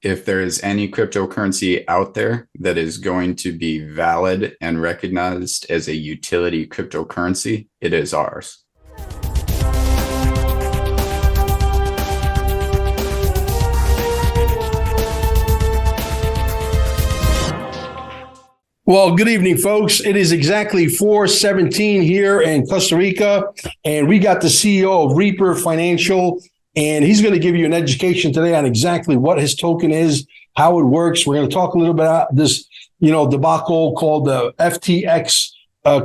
if there is any cryptocurrency out there that is going to be valid and recognized as a utility cryptocurrency, it is ours. Well, good evening, folks. It is exactly 4:17 here in Costa Rica, and we got the CEO of Reaper Financial, and he's going to give you an education today on exactly what his token is, how it works. We're going to talk a little bit about this, debacle called the FTX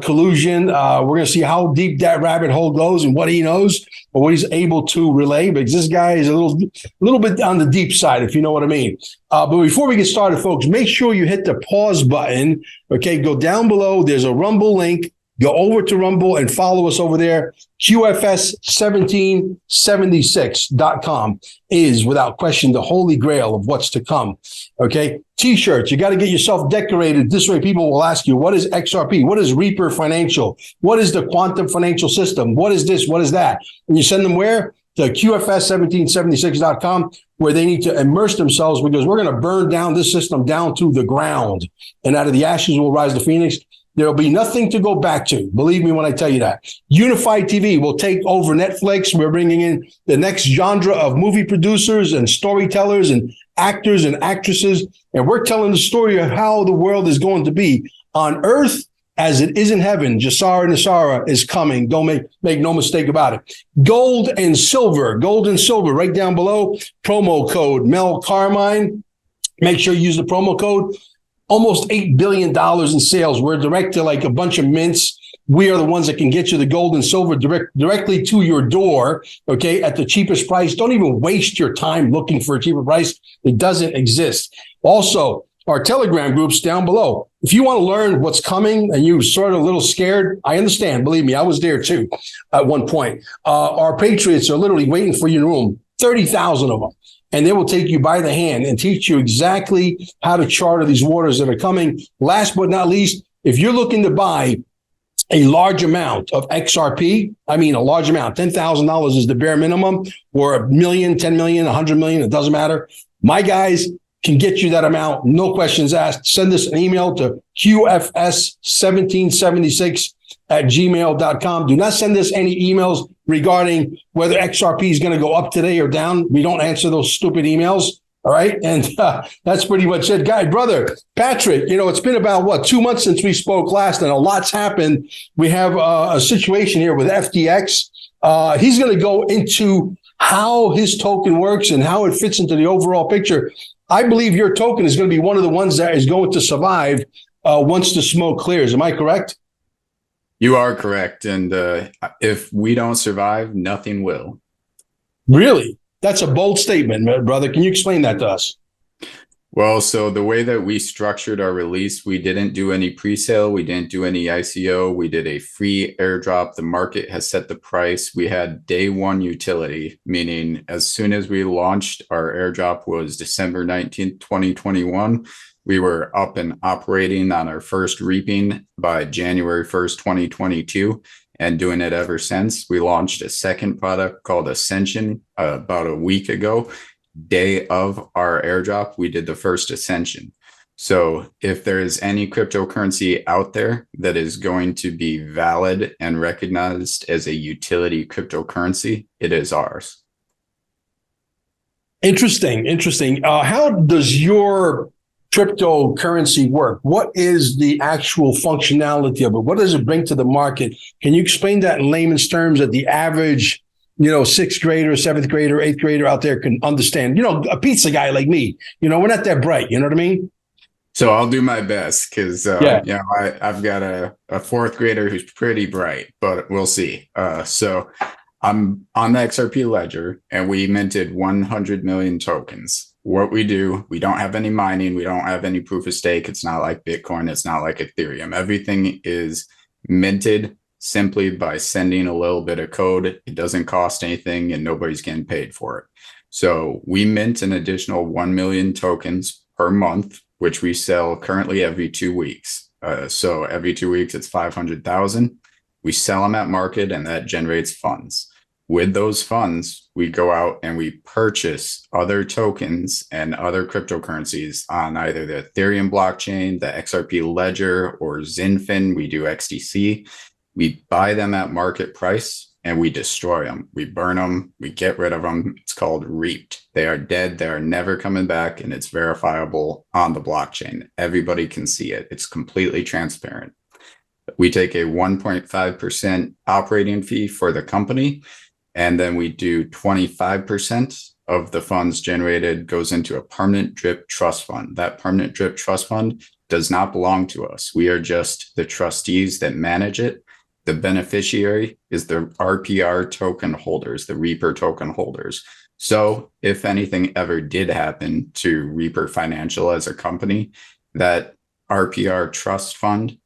collusion. We're going to see how deep that rabbit hole goes and what he knows or what he's able to relay, because this guy is a little bit on the deep side, if you know what I mean. But before we get started, folks, make sure you hit the pause button. Okay, go down below. There's a Rumble link. Go over to Rumble and follow us over there. QFS1776.com is, without question, the holy grail of what's to come. Okay, T-shirts. You got to get yourself decorated. This way people will ask you, what is XRP? What is Reaper Financial? What is the quantum financial system? What is this? What is that? And you send them where? To QFS1776.com, where they need to immerse themselves, because we're going to burn down this system down to the ground. And out of the ashes will rise the phoenix. There'll be nothing to go back to. Believe me when I tell you that. Unified TV will take over Netflix. We're bringing in the next genre of movie producers and storytellers and actors and actresses. And we're telling the story of how the world is going to be on earth as it is in heaven. Jassara Nassara is coming. Don't make no mistake about it. Gold and silver right down below. Promo code Mel Carmine. Make sure you use the promo code. Almost $8 billion in sales. We're direct to like a bunch of mints. We are the ones that can get you the gold and silver directly to your door, okay, at the cheapest price. Don't even waste your time looking for a cheaper price. It doesn't exist. Also, our Telegram groups down below. If you want to learn what's coming and you're sort of a little scared, I understand. Believe me, I was there too at one point. Our Patriots are literally waiting for you in the room, 30,000 of them. And they will take you by the hand and teach you exactly how to charter these waters that are coming. Last but not least, if you're looking to buy a large amount of XRP, I mean a large amount, $10,000 is the bare minimum, or $1 million, 10 million, 100 million, it doesn't matter. My guys can get you that amount, no questions asked. Send us an email to QFS1776@gmail.com. Do not send us any emails regarding whether XRP is going to go up today or down. We don't answer those stupid emails. All right. And that's pretty much it. Brother Patrick, it's been about 2 months since we spoke last, and a lot's happened. We have a situation here with FTX. He's going to go into how his token works and how it fits into the overall picture. I believe your token is going to be one of the ones that is going to survive once the smoke clears. Am I correct? You are correct. And if we don't survive, nothing will. Really? That's a bold statement, brother. Can you explain that to us? Well, so the way that we structured our release, we didn't do any pre-sale. We didn't do any ICO. We did a free airdrop. The market has set the price. We had day one utility, meaning as soon as we launched, our airdrop was December 19th, 2021. We were up and operating on our first reaping by January 1st, 2022, and doing it ever since. We launched a second product called Ascension about a week ago. Day of our airdrop, we did the first Ascension. So if there is any cryptocurrency out there that is going to be valid and recognized as a utility cryptocurrency, it is ours. Interesting. How does your cryptocurrency work? What is the actual functionality of it? What does it bring to the market? Can you explain that in layman's terms that the average, sixth grader, seventh grader, eighth grader out there can understand? A pizza guy like me, we're not that bright. You know what I mean? So I'll do my best because, I've got a fourth grader who's pretty bright, but we'll see. So I'm on the XRP ledger and we minted 100 million tokens. What we do, we don't have any mining. We don't have any proof of stake. It's not like Bitcoin. It's not like Ethereum. Everything is minted simply by sending a little bit of code. It doesn't cost anything and nobody's getting paid for it. So we mint an additional 1 million tokens per month, which we sell currently every 2 weeks. So every 2 weeks, it's 500,000. We sell them at market and that generates funds. with those funds, we go out and we purchase other tokens and other cryptocurrencies on either the Ethereum blockchain, the XRP Ledger, or Zinfin. We do XDC. We buy them at market price and we destroy them. We burn them. We get rid of them. It's called reaped. They are dead. They are never coming back, and it's verifiable on the blockchain. Everybody can see it. It's completely transparent. We take a 1.5% operating fee for the company, and then we do 25% of the funds generated goes into a permanent drip trust fund. That permanent drip trust fund does not belong to us. We are just the trustees that manage it. The beneficiary is the RPR token holders, the Reaper token holders. So if anything ever did happen to Reaper Financial as a company, that RPR trust fund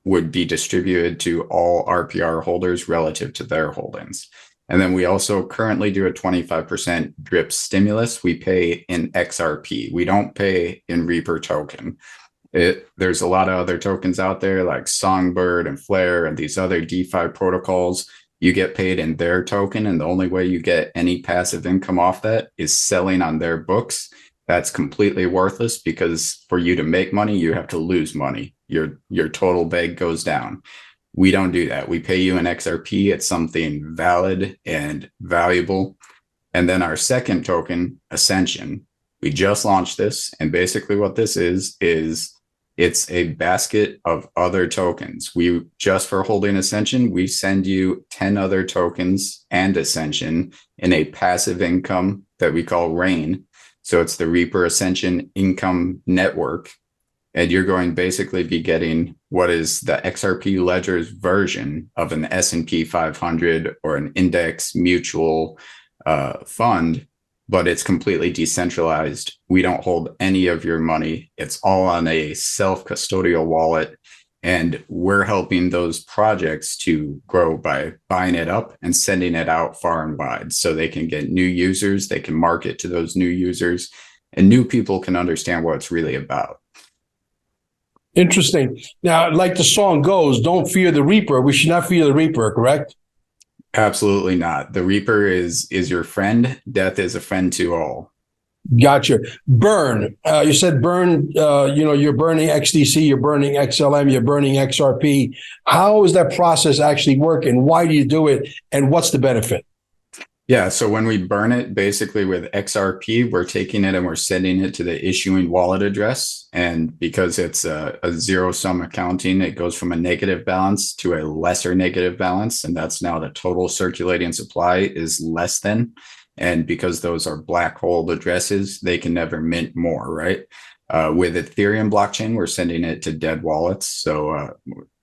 would be distributed to all RPR holders relative to their holdings. And then we also currently do a 25% drip stimulus. We pay in XRP. We don't pay in Reaper token. There's a lot of other tokens out there like Songbird and Flare and these other DeFi protocols. You get paid in their token, and the only way you get any passive income off that is selling on their books. That's completely worthless, because for you to make money, you have to lose money. Your total bag goes down. We don't do that. We pay you in XRP. It's something valid and valuable. And then our second token, Ascension, we just launched this. And basically what this is it's a basket of other tokens. We just for holding Ascension, we send you 10 other tokens and Ascension in a passive income that we call RAIN. So it's the Reaper Ascension Income Network. And you're going to basically be getting what is the XRP Ledger's version of an S&P 500 or an index mutual fund, but it's completely decentralized. We don't hold any of your money. It's all on a self-custodial wallet. And we're helping those projects to grow by buying it up and sending it out far and wide so they can get new users. They can market to those new users, and new people can understand what it's really about. Interesting. Now, like the song goes, don't fear the Reaper. We should not fear the Reaper, correct? Absolutely not. The Reaper is your friend. Death is a friend to all. Gotcha. Burn. You said burn, you're burning XDC, you're burning XLM, you're burning XRP. How does that process actually work, and why do you do it, and what's the benefit? Yeah, so when we burn it, basically with XRP, we're taking it and we're sending it to the issuing wallet address. And because it's a zero-sum accounting, it goes from a negative balance to a lesser negative balance. And that's now the total circulating supply is less than. And because those are black hole addresses, they can never mint more, right? With Ethereum blockchain, we're sending it to dead wallets. So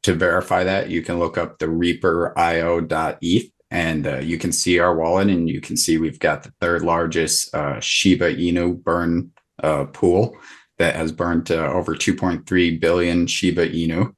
to verify that, you can look up the reaperio.eth. And you can see our wallet, and you can see we've got the third largest Shiba Inu burn pool that has burned over 2.3 billion Shiba Inu.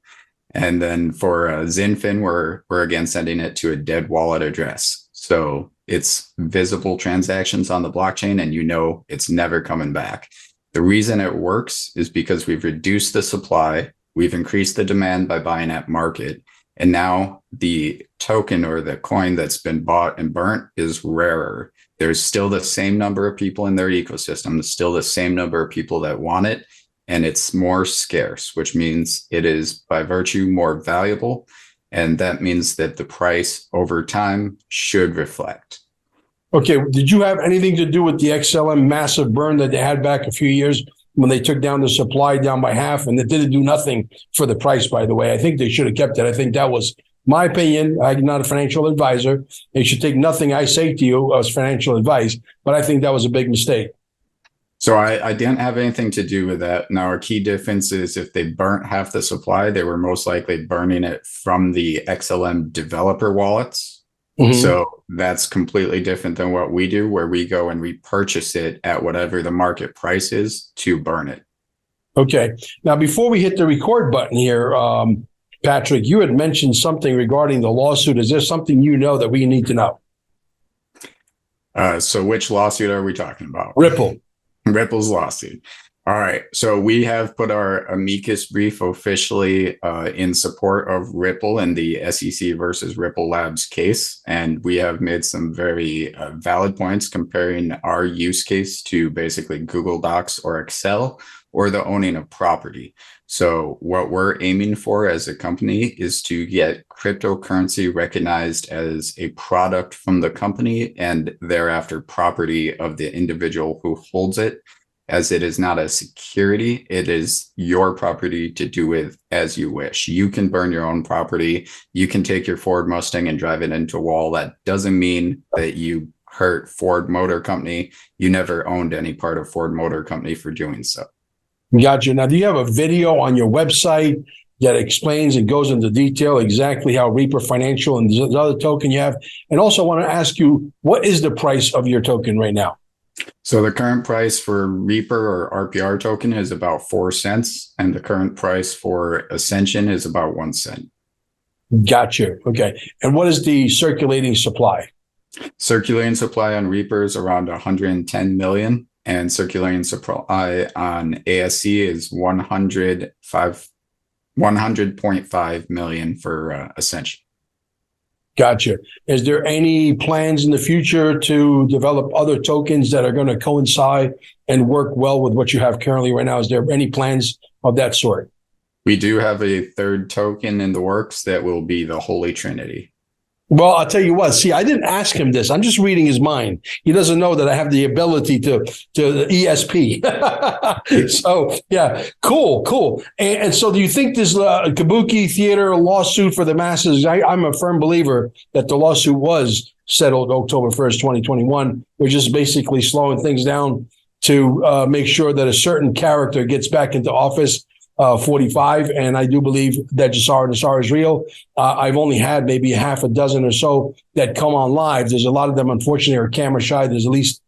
And then for Zinfin, we're again sending it to a dead wallet address. So it's visible transactions on the blockchain, and you know it's never coming back. The reason it works is because we've reduced the supply, we've increased the demand by buying at market, and now the token or the coin that's been bought and burnt is rarer. There's still the same number of people in their ecosystem. There's still the same number of people that want it, and it's more scarce, which means it is by virtue more valuable. And that means that the price over time should reflect. Okay. Did you have anything to do with the XLM massive burn that they had back a few years when they took down the supply down by half, and it didn't do nothing for the price, by the way? I think they should have kept it. I think that was my opinion. I'm not a financial advisor. They should take nothing I say to you as financial advice, but I think that was a big mistake. So I didn't have anything to do with that. Now, our key difference is if they burnt half the supply, they were most likely burning it from the XLM developer wallets. Mm-hmm. So that's completely different than what we do, where we go and we purchase it at whatever the market price is to burn it. Okay. Now, before we hit the record button here, Patrick, you had mentioned something regarding the lawsuit. Is there something you know that we need to know? So which lawsuit are we talking about? Ripple's lawsuit. All right. So we have put our amicus brief officially in support of Ripple and the SEC versus Ripple Labs case. And we have made some very valid points comparing our use case to basically Google Docs or Excel or the owning of property. So what we're aiming for as a company is to get cryptocurrency recognized as a product from the company and thereafter property of the individual who holds it, as it is not a security. It is your property to do with as you wish. You can burn your own property. You can take your Ford Mustang and drive it into a wall. That doesn't mean that you hurt Ford Motor Company. You never owned any part of Ford Motor Company for doing so. Gotcha. Now, do you have a video on your website that explains and goes into detail exactly how Reaper Financial and the other token you have? And also I want to ask you, what is the price of your token right now? So the current price for Reaper or RPR token is about 4 cents, and the current price for Ascension is about 1 cent. Gotcha. Okay. And what is the circulating supply? Circulating supply on Reaper is around 110 million, and circulating supply on ASC is 100.5 million for Ascension. Gotcha. Is there any plans in the future to develop other tokens that are going to coincide and work well with what you have currently right now? Is there any plans of that sort? We do have a third token in the works that will be the Holy Trinity. Well, I'll tell you what. See, I didn't ask him this. I'm just reading his mind. He doesn't know that I have the ability to ESP. So, yeah, cool. And so, do you think this Kabuki theater lawsuit for the masses? I'm a firm believer that the lawsuit was settled October 1st, 2021. We're just basically slowing things down to make sure that a certain character gets back into office. 45, and I do believe that Jassara Nassar is real. I've only had maybe half a dozen or so that come on live. There's a lot of them, unfortunately, are camera shy. There's at least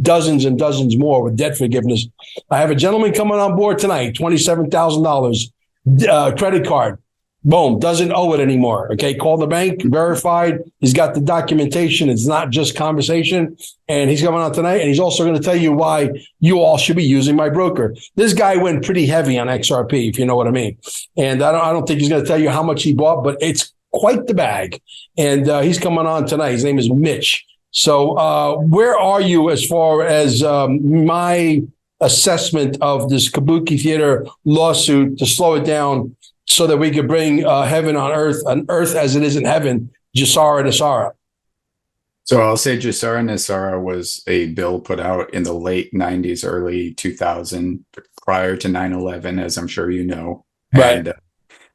dozens and dozens more with debt forgiveness. I have a gentleman coming on board tonight, $27,000 credit card. Boom, doesn't owe it anymore. Okay, call the bank, verified. He's got the documentation. It's not just conversation. And he's coming on tonight, and he's also going to tell you why you all should be using my broker. This guy went pretty heavy on XRP, if you know what I mean. And I don't think he's going to tell you how much he bought, but it's quite the bag. And he's coming on tonight. His name is Mitch. So where are you as far as my assessment of this Kabuki Theater lawsuit to slow it down, so that we could bring heaven on earth as it is in heaven, Jassara Nassar? So I'll say Jassara Nassar was a bill put out in the late 90s, early 2000, prior to 9/11, as I'm sure you know. Right. And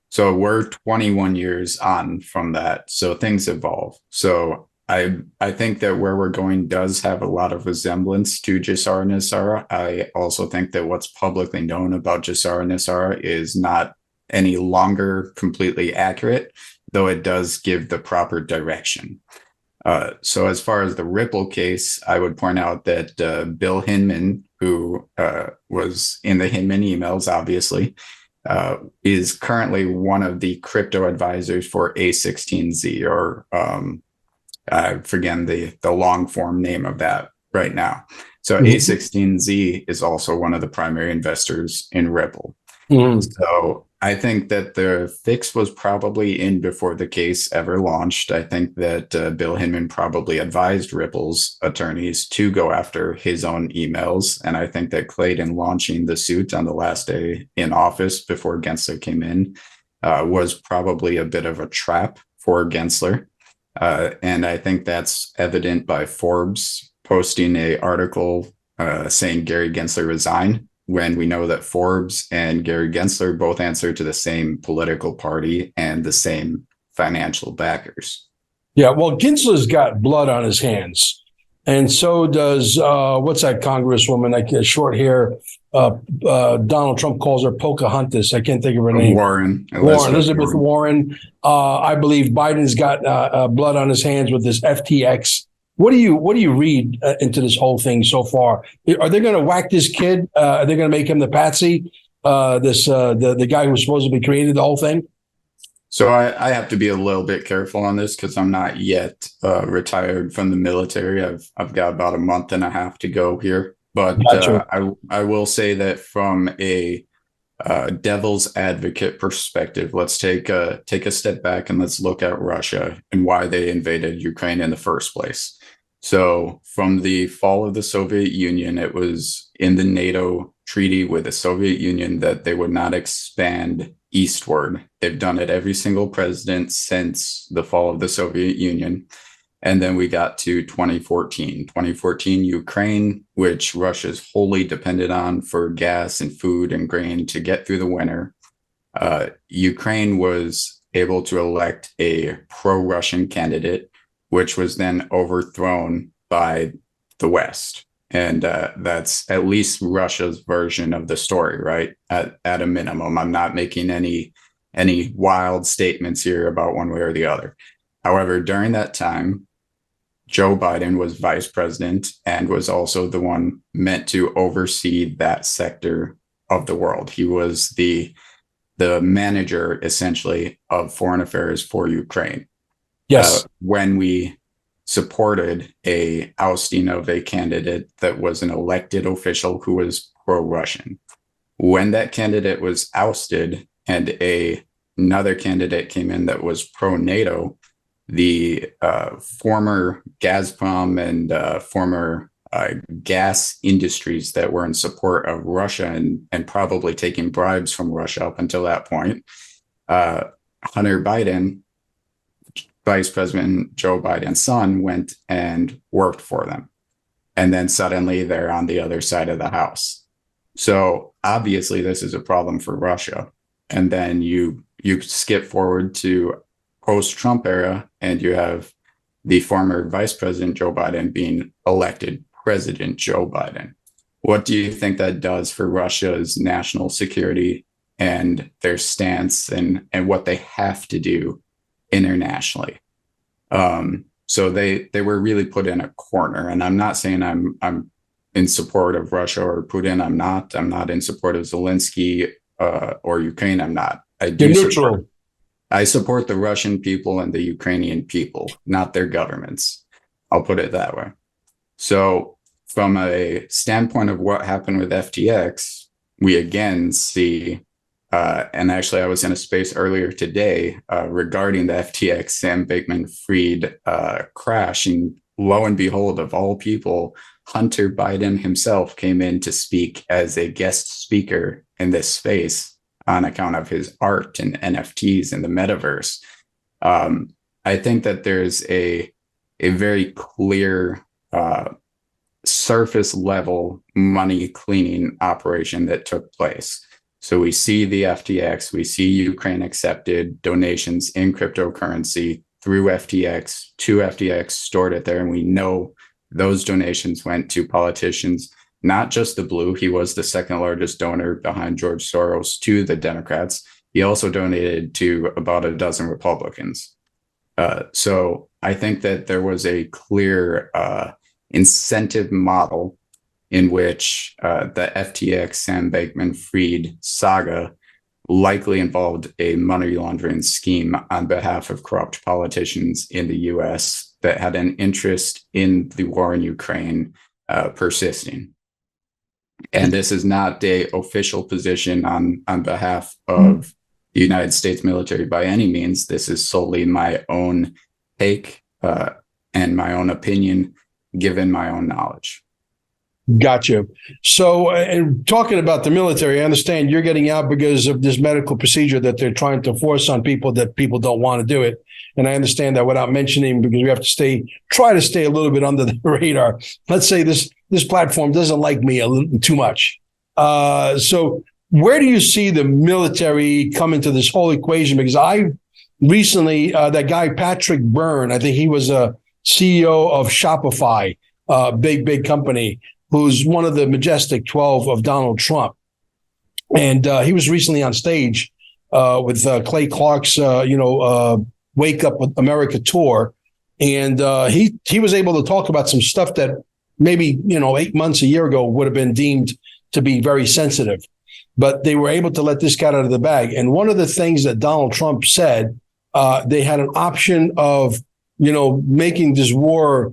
so we're 21 years on from that. So things evolve. So I think that where we're going does have a lot of resemblance to Jassara Nassar. I also think that what's publicly known about Jassara Nassar is not any longer completely accurate, though it does give the proper direction. So as far as the Ripple case, I would point out that Bill Hinman, who was in the Hinman emails, obviously, is currently one of the crypto advisors for A16Z, or I forget the long form name of that right now. So A16Z is also one of the primary investors in Ripple. So I think that the fix was probably in before the case ever launched. I think that Bill Hinman probably advised Ripple's attorneys to go after his own emails. And I think that Clayton launching the suit on the last day in office before Gensler came in was probably a bit of a trap for Gensler. And I think that's evident by Forbes posting an article saying Gary Gensler resign, when we know that Forbes and Gary Gensler both answer to the same political party and the same financial backers. Yeah, well, Gensler's got blood on his hands. And so does, what's that congresswoman, like short hair, Donald Trump calls her Pocahontas. I can't think of her name. Elizabeth Warren. I believe Biden's got blood on his hands with this FTX. What do you read into this whole thing so far? Are they going to whack this kid? Are they going to make him the patsy? The guy who supposedly created the whole thing? So I have to be a little bit careful on this because I'm not yet retired from the military. I've got about a month and a half to go here. But Gotcha. I will say that from a devil's advocate perspective, let's take a step back and let's look at Russia and why they invaded Ukraine in the first place. So from the fall of the Soviet Union, it was in the NATO treaty with the Soviet Union that they would not expand eastward. They've done it every single president since the fall of the Soviet Union. And then we got to 2014, Ukraine, which Russia's wholly depended on for gas and food and grain to get through the winter. Ukraine was able to elect a pro-Russian candidate, which was then overthrown by the West. And that's at least Russia's version of the story, right? At a minimum, I'm not making any wild statements here about one way or the other. However, during that time, Joe Biden was vice president and was also the one meant to oversee that sector of the world. He was the manager, essentially, of foreign affairs for Ukraine. Yes. When we supported a ousting of a candidate that was an elected official who was pro-Russian. When that candidate was ousted and another candidate came in that was pro-NATO, the former Gazprom and former gas industries that were in support of Russia and probably taking bribes from Russia up until that point, Hunter Biden, Vice President Joe Biden's son, went and worked for them. And then suddenly they're on the other side of the house. So obviously this is a problem for Russia. And then you skip forward to post-Trump era, and you have the former Vice President Joe Biden being elected President Joe Biden. What do you think that does for Russia's national security and their stance and what they have to do internationally? So they were really put in a corner, and I'm not saying I'm in support of Russia or Putin. I'm not in support of Zelensky or Ukraine. I'm not. You're neutral. I support the Russian people and the Ukrainian people, not their governments. I'll put it that way. So from a standpoint of what happened with FTX, we again see, and actually I was in a space earlier today regarding the FTX Sam Bankman-Fried crash, and lo and behold, of all people, Hunter Biden himself came in to speak as a guest speaker in this space on account of his art and NFTs and the metaverse. I think that there's a very clear surface level money cleaning operation that took place. So we see the FTX, we see Ukraine accepted donations in cryptocurrency through FTX to FTX, stored it there, and we know those donations went to politicians. Not just the blue. He was the second largest donor behind George Soros to the Democrats. He also donated to about a dozen Republicans. So I think that there was a clear incentive model in which the FTX Sam Bankman-Fried saga likely involved a money laundering scheme on behalf of corrupt politicians in the U.S. that had an interest in the war in Ukraine persisting. And this is not the official position on behalf of the United States military by any means. This is solely my own take and my own opinion, given my own knowledge. Gotcha. So, and talking about the military, I understand you're getting out because of this medical procedure that they're trying to force on people that people don't want to do it. And I understand that without mentioning, because we have to try to stay a little bit under the radar. Let's say this platform doesn't like me a little too much. So where do you see the military come into this whole equation? Because I recently, that guy, Patrick Byrne, I think he was a CEO of Shopify, big company, who's one of the majestic 12 of Donald Trump. And he was recently on stage with Clay Clark's, Wake Up America tour. And he was able to talk about some stuff that maybe, 8 months, a year ago would have been deemed to be very sensitive. But they were able to let this cat out of the bag. And one of the things that Donald Trump said, they had an option of, making this war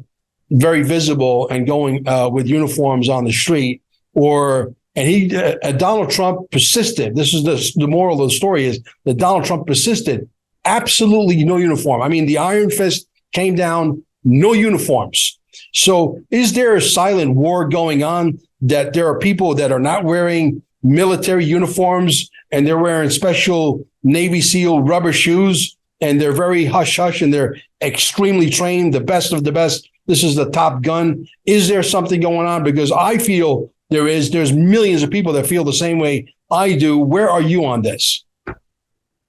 very visible and going with uniforms on the street, Donald Trump persisted. This is the moral of the story is that Donald Trump persisted. Absolutely no uniform. I mean, the Iron Fist came down, no uniforms. So is there a silent war going on that there are people that are not wearing military uniforms and they're wearing special Navy SEAL rubber shoes and they're very hush hush and they're extremely trained, the best of the best. This is the Top Gun. Is there something going on? Because I feel there's millions of people that feel the same way I do. Where are you on this?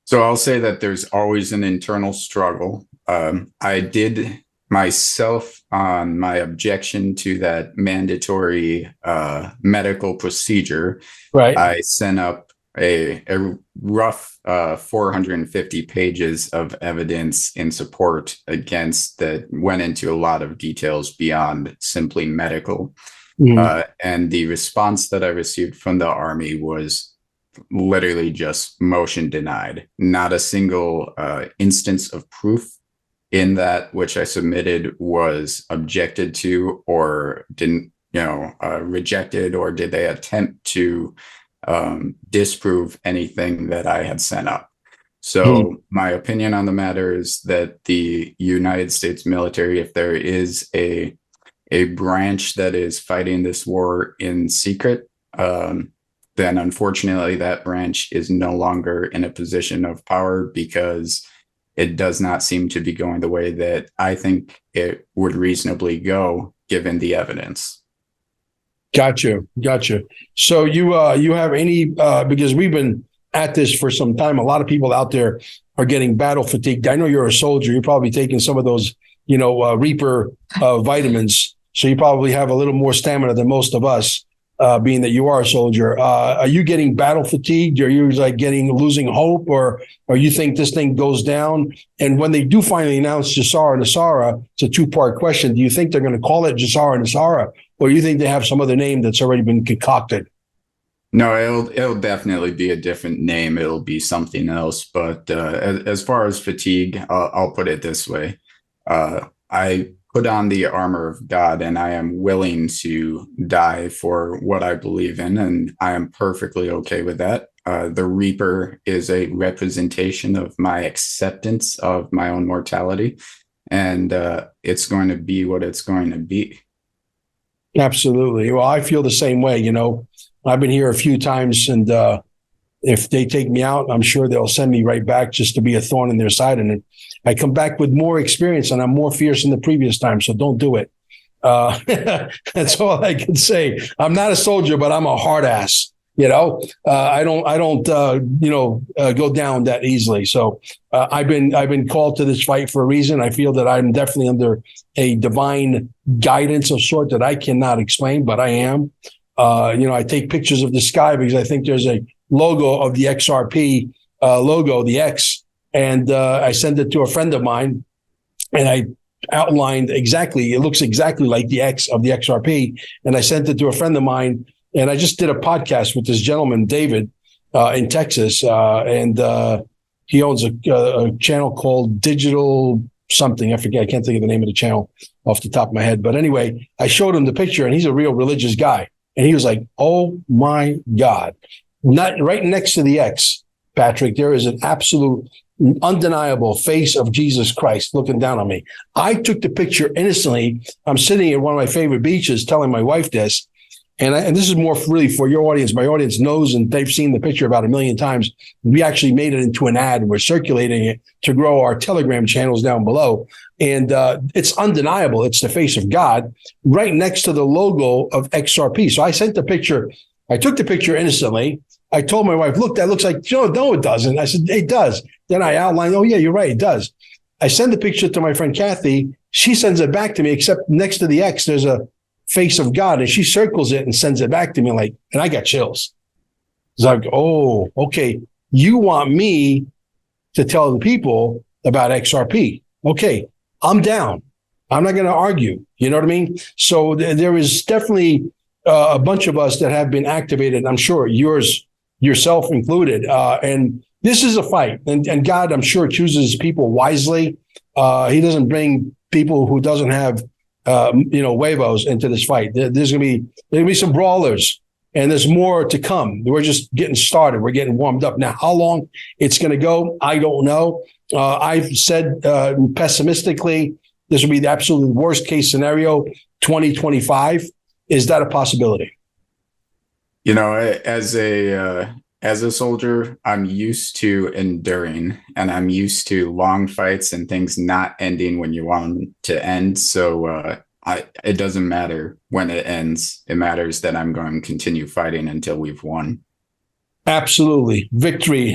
So I'll say that there's always an internal struggle. I did myself on my objection to that mandatory medical procedure. Right. I sent up a rough 450 pages of evidence in support against that went into a lot of details beyond simply medical. And the response that I received from the Army was literally just motion denied. Not a single instance of proof in that which I submitted was objected to or didn't, rejected, or did they attempt to disprove anything that I had sent up. So my opinion on the matter is that the United States military, if there is a branch that is fighting this war in secret, then unfortunately that branch is no longer in a position of power because it does not seem to be going the way that I think it would reasonably go given the evidence. Gotcha. So you have any, because we've been at this for some time, a lot of people out there are getting battle fatigued. I know you're a soldier. You're probably taking some of those, Reaper vitamins. So you probably have a little more stamina than most of us, being that you are a soldier. Are you getting battle fatigued? Are you losing hope, or you think this thing goes down? And when they do finally announce Jassara Nassara, it's a two-part question. Do you think they're going to call it Jassara Nassara, or do you think they have some other name that's already been concocted? No, it'll definitely be a different name. It'll be something else. But as far as fatigue, I'll put it this way. I put on the armor of God, and I am willing to die for what I believe in, and I am perfectly okay with that. The Reaper is a representation of my acceptance of my own mortality, and it's going to be what it's going to be. Absolutely. Well, I feel the same way. I've been here a few times, and if they take me out, I'm sure they'll send me right back just to be a thorn in their side. And I come back with more experience, and I'm more fierce than the previous time. So don't do it. That's all I can say. I'm not a soldier, but I'm a hard ass. I don't go down that easily. So I've been called to this fight for a reason. I feel that I'm definitely under a divine guidance of sort that I cannot explain, but I am. I take pictures of the sky because I think there's a logo of the XRP logo, the X, and I send it to a friend of mine, and I outlined exactly, it looks exactly like the X of the XRP, and I sent it to a friend of mine, and I just did a podcast with this gentleman, David, in Texas, and he owns a channel called Digital something. I forget. I can't think of the name of the channel off the top of my head. But anyway, I showed him the picture, and he's a real religious guy. And he was like, oh, my God. Not right next to the X, Patrick, there is an absolute undeniable face of Jesus Christ looking down on me. I took the picture innocently. I'm sitting at one of my favorite beaches telling my wife this. And this is more really for your audience. My audience knows, and they've seen the picture about 1 million times. We actually made it into an ad, and we're circulating it to grow our Telegram channels down below. And it's undeniable. It's the face of God right next to the logo of XRP. So I sent the picture. I took the picture innocently. I told my wife, look, that looks like, no, it doesn't. I said, it does. Then I outlined, oh, yeah, you're right, it does. I send the picture to my friend Kathy. She sends it back to me, except next to the X, there's a face of God, and she circles it and sends it back to me, and I got chills. It's like, oh, okay, you want me to tell the people about XRP. Okay, I'm down. I'm not going to argue. You know what I mean? So there is definitely a bunch of us that have been activated. I'm sure yourself included. And this is a fight. And God, I'm sure, chooses people wisely. He doesn't bring people who doesn't have huevos into this fight. There's gonna be some brawlers, and there's more to come. We're just getting started. We're getting warmed up now. How long it's gonna go, I don't know. I've said pessimistically, this will be the absolute worst case scenario. 2025. Is that a possibility? As a soldier, I'm used to enduring, and I'm used to long fights and things not ending when you want them to end. So it doesn't matter when it ends. It matters that I'm going to continue fighting until we've won. Absolutely. Victory.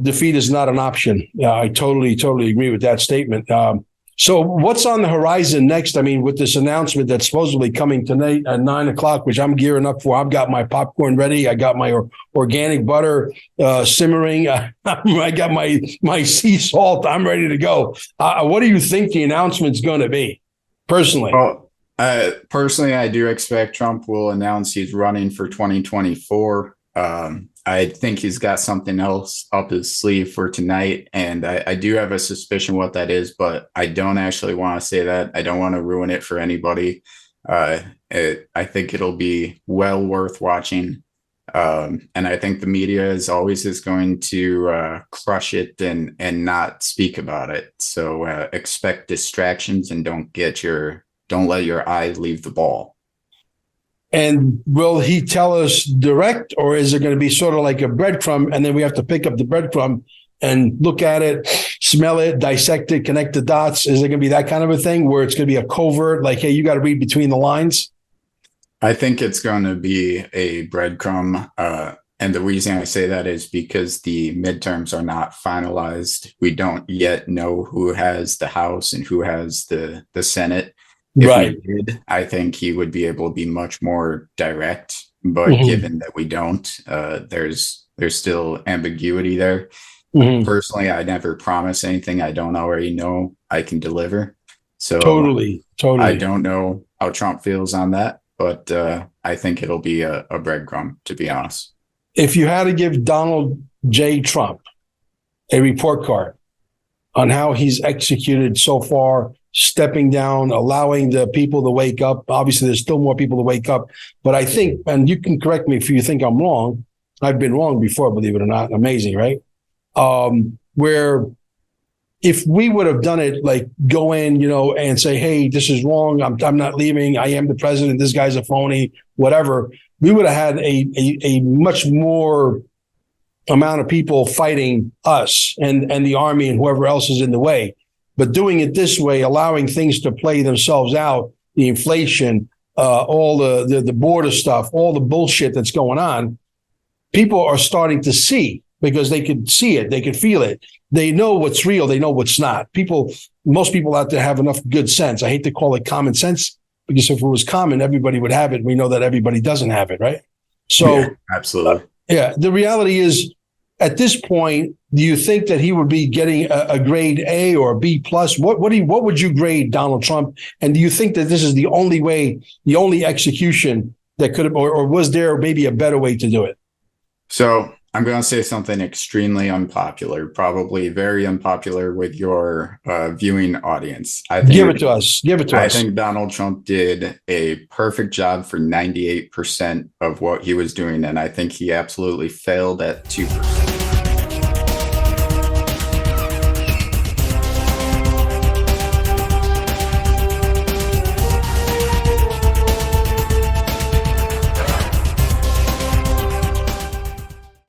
Defeat is not an option. I totally agree with that statement. So what's on the horizon next? I mean, with this announcement that's supposedly coming tonight at 9:00, which I'm gearing up for. I've got my popcorn ready. I got my organic butter simmering. I got my sea salt. I'm ready to go. What do you think the announcement's going to be, personally? Well, personally, I do expect Trump will announce he's running for 2024. I think he's got something else up his sleeve for tonight, and I do have a suspicion what that is, but I don't actually want to say that. I don't want to ruin it for anybody. I think it'll be well worth watching, and I think the media is going to crush it and not speak about it. So expect distractions and don't let your eye leave the ball. And will he tell us direct, or is it going to be sort of like a breadcrumb, and then we have to pick up the breadcrumb and look at it, smell it, dissect it, connect the dots? Is it going to be that kind of a thing where it's going to be a covert, like, hey, you got to read between the lines? I think it's going to be a breadcrumb. And the reason I say that is because the midterms are not finalized. We don't yet know who has the House and who has the Senate. If Right. we did, I think he would be able to be much more direct. But given that we don't, there's still ambiguity there. Personally, I never promise anything I don't already know I can deliver. So Totally. I don't know how Trump feels on that, but I think it'll be a breadcrumb, to be honest. If you had to give Donald J. Trump a report card on how he's executed so far, stepping down, allowing the people to wake up. Obviously, there's still more people to wake up. But I think, and you can correct me if you think I'm wrong, I've been wrong before, believe it or not. Amazing, right? Where if we would have done it, like go in, and say, hey, this is wrong. I'm not leaving. I am the president. This guy's a phony, whatever. We would have had a much more amount of people fighting us and the army and whoever else is in the way. But doing it this way, allowing things to play themselves out, the inflation, all the border stuff, all the bullshit that's going on, people are starting to see, because they could see it, they could feel it. They know what's real, they know what's not. Most people out there have enough good sense. I hate to call it common sense, because if it was common, everybody would have it. We know that everybody doesn't have it, right? So, yeah, absolutely. The reality is, at this point, do you think that he would be getting a grade A or a B plus? What would you grade Donald Trump? And do you think that this is the only way, the only execution that could have, or was there maybe a better way to do it? So I'm going to say something extremely unpopular, probably very unpopular with your viewing audience. Give it to us. I think Donald Trump did a perfect job for 98% of what he was doing, and I think he absolutely failed at 2%.